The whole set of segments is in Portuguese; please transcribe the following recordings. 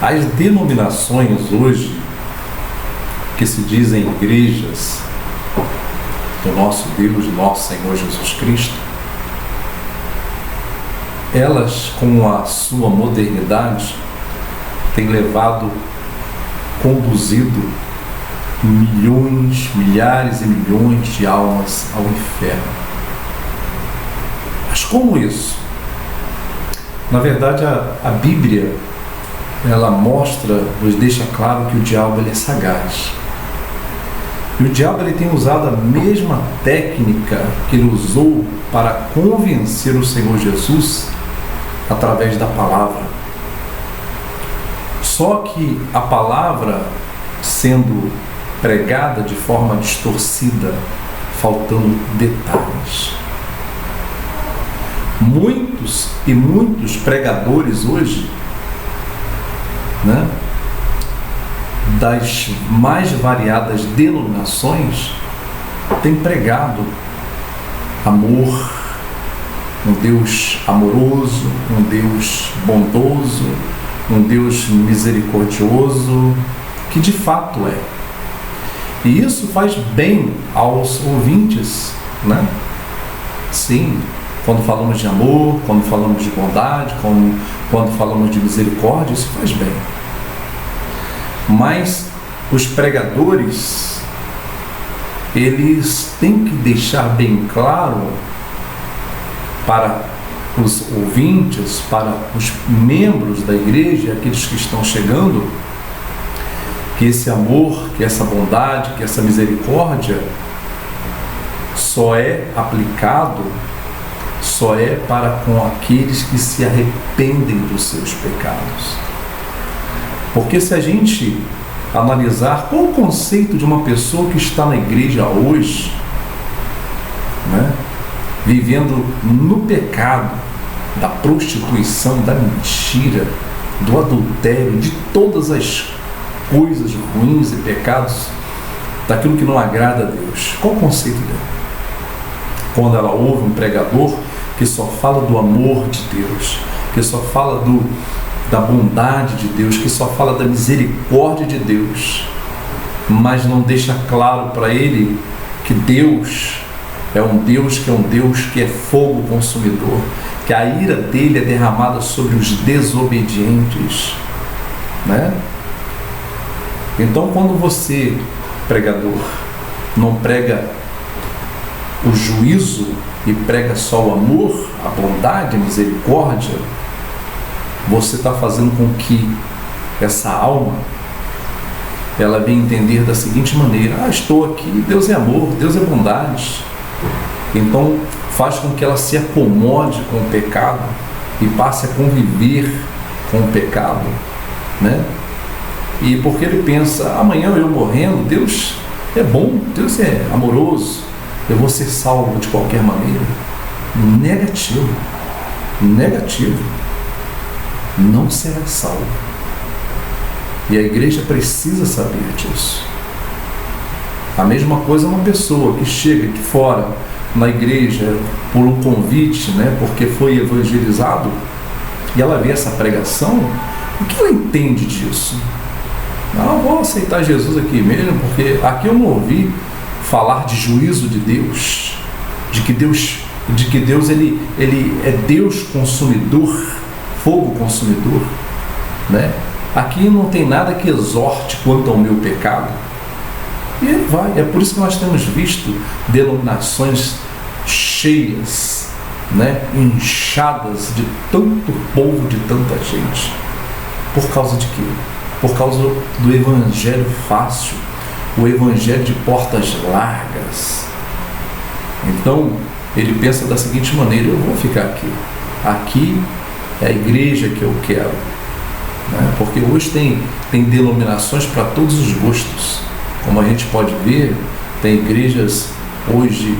As denominações hoje, que se dizem igrejas do nosso Deus, nosso Senhor Jesus Cristo, elas, com a sua modernidade, têm conduzido milhões, milhares e milhões de almas ao inferno. Mas como isso? Na verdade, a Bíblia, ela nos deixa claro que o diabo ele é sagaz. E o diabo ele tem usado a mesma técnica que ele usou para convencer o Senhor Jesus através da palavra. Só que a palavra sendo pregada de forma distorcida, faltando detalhes. Muitos pregadores hoje, das mais variadas denominações, têm pregado amor, um Deus amoroso, um Deus bondoso, um Deus misericordioso, que de fato é. E isso faz bem aos ouvintes, Sim, quando falamos de amor, quando falamos de bondade, quando falamos de misericórdia, isso faz bem. Mas os pregadores, eles têm que deixar bem claro para os ouvintes, para os membros da igreja, aqueles que estão chegando, que esse amor, que essa bondade, que essa misericórdia só é aplicado, só é para com aqueles que se arrependem dos seus pecados. Porque se a gente analisar qual o conceito de uma pessoa que está na igreja hoje, vivendo no pecado, da prostituição, da mentira, do adultério, de todas as coisas ruins e pecados, daquilo que não agrada a Deus. Qual o conceito dela? Quando ela ouve um pregador que só fala do amor de Deus, que só fala da bondade de Deus, que só fala da misericórdia de Deus, mas não deixa claro para ele que Deus é um Deus que é fogo consumidor, que a ira dele é derramada sobre os desobedientes, Então, quando você, pregador, não prega o juízo e prega só o amor, a bondade, a misericórdia, você está fazendo com que essa alma ela venha entender da seguinte maneira: estou aqui, Deus é amor, Deus é bondade. Então faz com que ela se acomode com o pecado e passe a conviver com o pecado, E porque ele pensa, amanhã eu morrendo, Deus é bom, Deus é amoroso, eu vou ser salvo de qualquer maneira. Negativo. Não será salvo. E a igreja precisa saber disso. A mesma coisa uma pessoa que chega de fora na igreja por um convite, porque foi evangelizado, e ela vê essa pregação, o que ela entende disso? Não, vou aceitar Jesus aqui mesmo, porque aqui eu não ouvi falar de juízo de Deus, de que Deus ele é Deus consumidor, fogo consumidor, Aqui não tem nada que exorte quanto ao meu pecado. E ele vai. É por isso que nós temos visto denominações cheias, inchadas de tanto povo, de tanta gente. Por causa de quê? Por causa do evangelho fácil, o evangelho de portas largas. Então, ele pensa da seguinte maneira: eu vou ficar aqui. Aqui é a igreja que eu quero. Porque hoje tem denominações para todos os gostos. Como a gente pode ver, tem igrejas hoje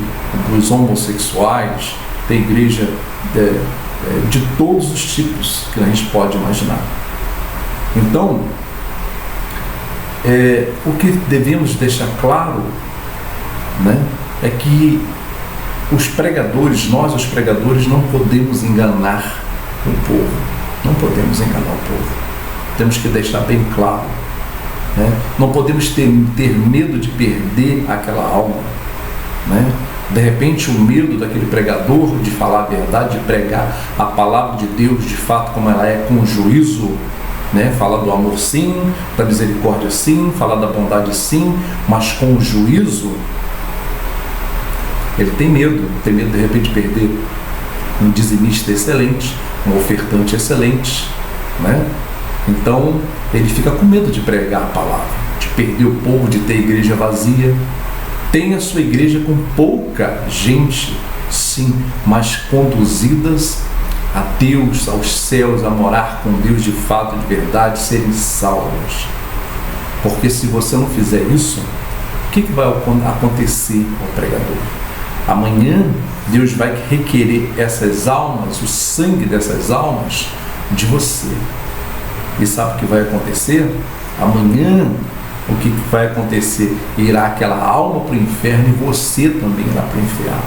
dos homossexuais, tem igreja de todos os tipos que a gente pode imaginar. Então, o que devemos deixar claro, é que os pregadores, nós os pregadores, não podemos enganar o povo. Não podemos enganar o povo. temos que deixar bem claro, né? Não podemos ter medo de perder aquela alma, né? De repente, o medo daquele pregador de falar a verdade, de pregar a palavra de Deus de fato como ela é, com juízo, né? Falar do amor sim, da misericórdia sim, falar da bondade sim, mas com juízo. Ele tem medo de repente perder um dizimista excelente, um ofertante excelente, né? Então ele fica com medo de pregar a palavra, de perder o povo, de ter a igreja vazia. Tem a sua igreja com pouca gente, sim, mas conduzidas a Deus, aos céus, a morar com Deus de fato, de verdade, serem salvos. Porque se você não fizer isso, o que vai acontecer ao pregador? Amanhã Deus vai requerer essas almas, o sangue dessas almas de você. E sabe o que vai acontecer? Amanhã o que vai acontecer? Irá aquela alma para o inferno e você também irá para o inferno.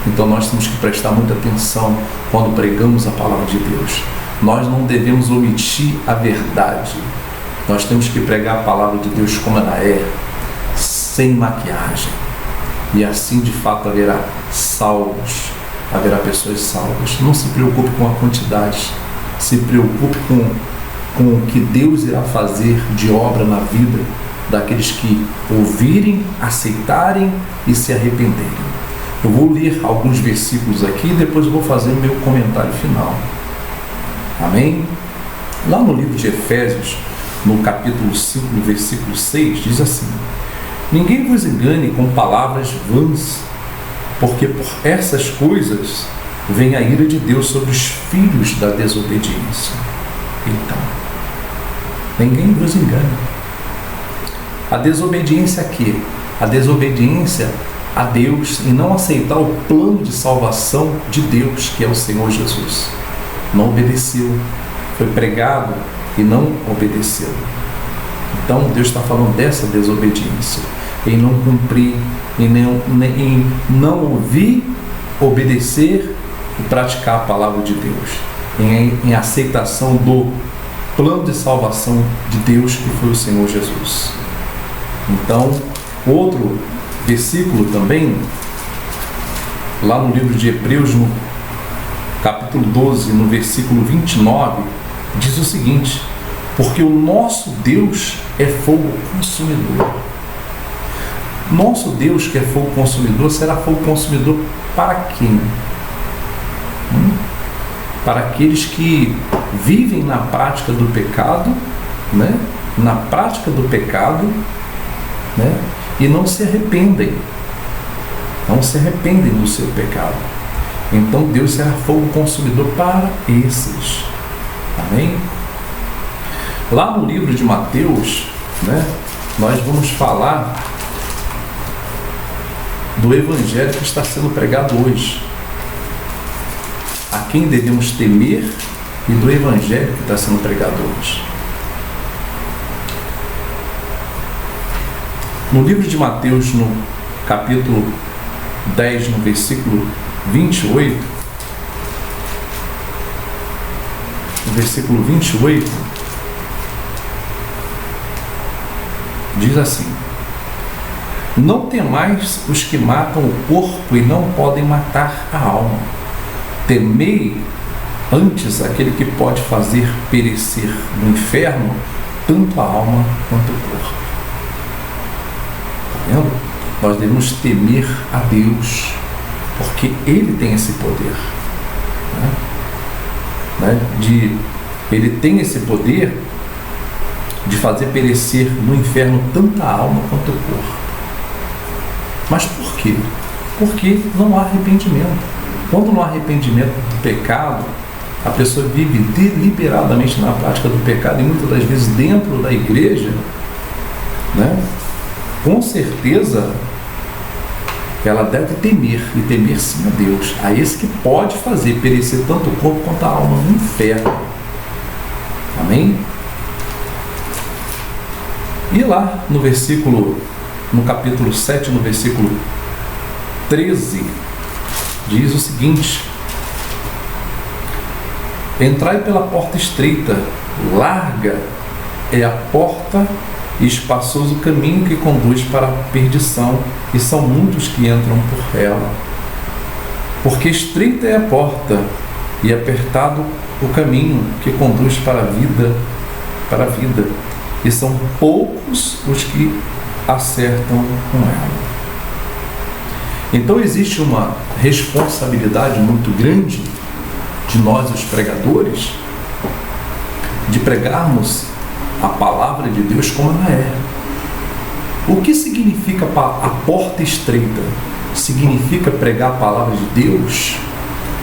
Então nós temos que prestar muita atenção quando pregamos a palavra de Deus. Nós não devemos omitir a verdade. Nós temos que pregar a palavra de Deus como ela é, sem maquiagem. E assim de fato haverá salvos, haverá pessoas salvas. Não se preocupe com a quantidade, se preocupe com o que Deus irá fazer de obra na vida daqueles que ouvirem, aceitarem e se arrependerem. Eu vou ler alguns versículos aqui e depois eu vou fazer o meu comentário final. Amém? Lá no livro de Efésios, no capítulo 5, no versículo 6, diz assim: ninguém vos engane com palavras vãs, porque por essas coisas vem a ira de Deus sobre os filhos da desobediência. Então, ninguém vos engane. A desobediência a quê? A desobediência a Deus e não aceitar o plano de salvação de Deus, que é o Senhor Jesus. Não obedeceu, foi pregado e não obedeceu. Então Deus está falando dessa desobediência, em não cumprir, em não ouvir, obedecer e praticar a palavra de Deus, em aceitação do plano de salvação de Deus, que foi o Senhor Jesus. Então, outro versículo também, lá no livro de Hebreus, no capítulo 12, no versículo 29, diz o seguinte: porque o nosso Deus é fogo consumidor. Nosso Deus, que é fogo consumidor, será fogo consumidor para quem? Para aqueles que vivem na prática do pecado, né? Na prática do pecado, né? E não se arrependem do seu pecado. Então Deus será fogo consumidor para esses. Amém? Lá no livro de Mateus, né, nós vamos falar do evangelho que está sendo pregado hoje, a quem devemos temer, e do evangelho que está sendo pregado hoje. No livro de Mateus, no capítulo 10, no versículo 28, no versículo 28, diz assim: não temais os que matam o corpo e não podem matar a alma. Temei antes aquele que pode fazer perecer no inferno tanto a alma quanto o corpo. Está vendo? Nós devemos temer a Deus, porque Ele tem esse poder. Ele tem esse poder de fazer perecer no inferno tanto a alma quanto o corpo. Mas por quê? Porque não há arrependimento. Quando não há arrependimento do pecado, a pessoa vive deliberadamente na prática do pecado, e muitas das vezes dentro da igreja, né? Com certeza ela deve temer, e temer sim a Deus, a esse que pode fazer perecer tanto o corpo quanto a alma no inferno. Amém? E lá no capítulo 7, no versículo 13, diz o seguinte: Entrai pela porta estreita, larga é a porta e espaçoso o caminho que conduz para a perdição, e são muitos que entram por ela. Porque estreita é a porta e apertado o caminho que conduz para a vida, e são poucos os que acertam com ela. Então existe uma responsabilidade muito grande de nós, os pregadores, de pregarmos a palavra de Deus como ela é. O que significa a porta estreita? Significa pregar a palavra de Deus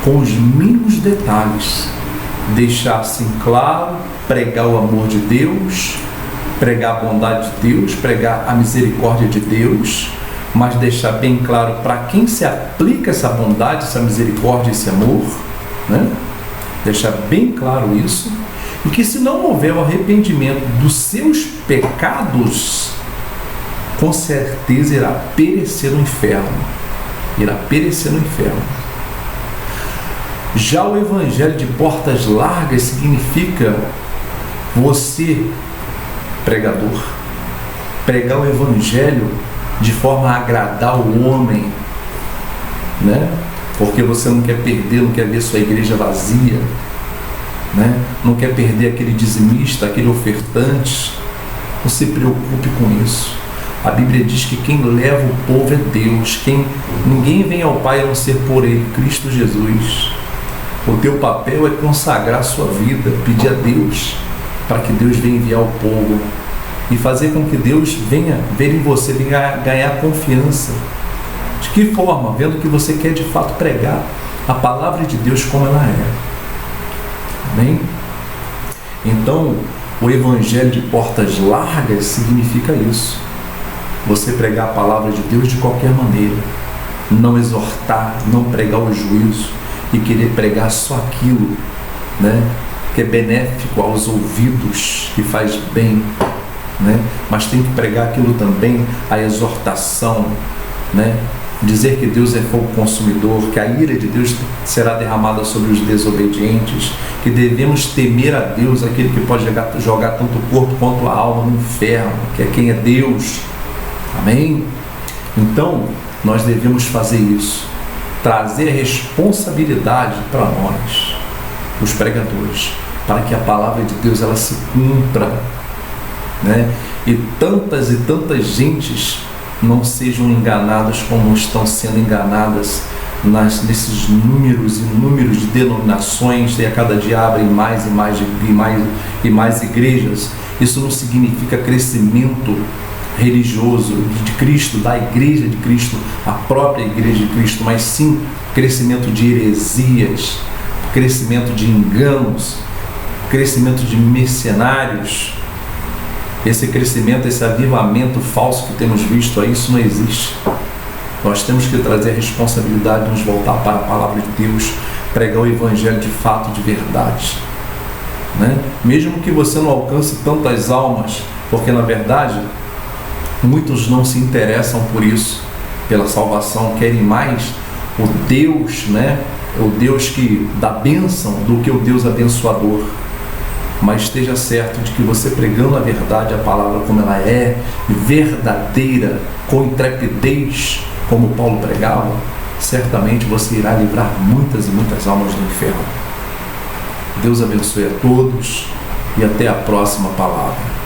com os mínimos detalhes, deixar assim claro, pregar o amor de Deus, pregar a bondade de Deus, pregar a misericórdia de Deus, mas deixar bem claro para quem se aplica essa bondade, essa misericórdia, esse amor, né? Deixar bem claro isso, e que se não houver o arrependimento dos seus pecados, com certeza irá perecer no inferno. Irá perecer no inferno. Já o evangelho de portas largas significa você, pregador, pregar o evangelho de forma a agradar o homem, né? Porque você não quer perder, não quer ver sua igreja vazia, né? Não quer perder aquele dizimista, aquele ofertante. Não se preocupe com isso. A Bíblia diz que quem leva o povo é Deus. Ninguém vem ao Pai a não ser por Ele, Cristo Jesus. O teu papel é consagrar a sua vida, pedir a Deus para que Deus venha enviar o povo e fazer com que Deus venha ver em você, venha ganhar confiança. De que forma? Vendo que você quer de fato pregar a palavra de Deus como ela é. Amém? Então, o evangelho de portas largas significa isso. Você pregar a palavra de Deus de qualquer maneira. Não exortar, não pregar o juízo e querer pregar só aquilo, né, que é benéfico aos ouvidos, que faz bem, né? Mas tem que pregar aquilo também, a exortação, né? Dizer que Deus é fogo consumidor, que a ira de Deus será derramada sobre os desobedientes, que devemos temer a Deus, aquele que pode jogar tanto o corpo quanto a alma no inferno, que é quem é Deus. Amém? Então, nós devemos fazer isso, trazer a responsabilidade para nós, os pregadores, para que a palavra de Deus ela se cumpra, né? E tantas gentes não sejam enganadas como estão sendo enganadas nesses números e números de denominações, e a cada dia abrem mais e mais igrejas. Isso não significa crescimento religioso de Cristo, da igreja de Cristo, a própria igreja de Cristo, mas sim crescimento de heresias, crescimento de enganos, crescimento de mercenários. Esse crescimento, esse avivamento falso que temos visto aí, isso não existe. Nós temos que trazer a responsabilidade de nos voltar para a palavra de Deus, pregar o evangelho de fato, de verdade, né? Mesmo que você não alcance tantas almas, porque na verdade muitos não se interessam por isso, pela salvação, querem mais o Deus, né? O Deus que dá bênção do que o Deus abençoador. Mas esteja certo de que você pregando a verdade, a palavra como ela é, verdadeira, com intrepidez, como Paulo pregava, certamente você irá livrar muitas e muitas almas do inferno. Deus abençoe a todos e até a próxima palavra.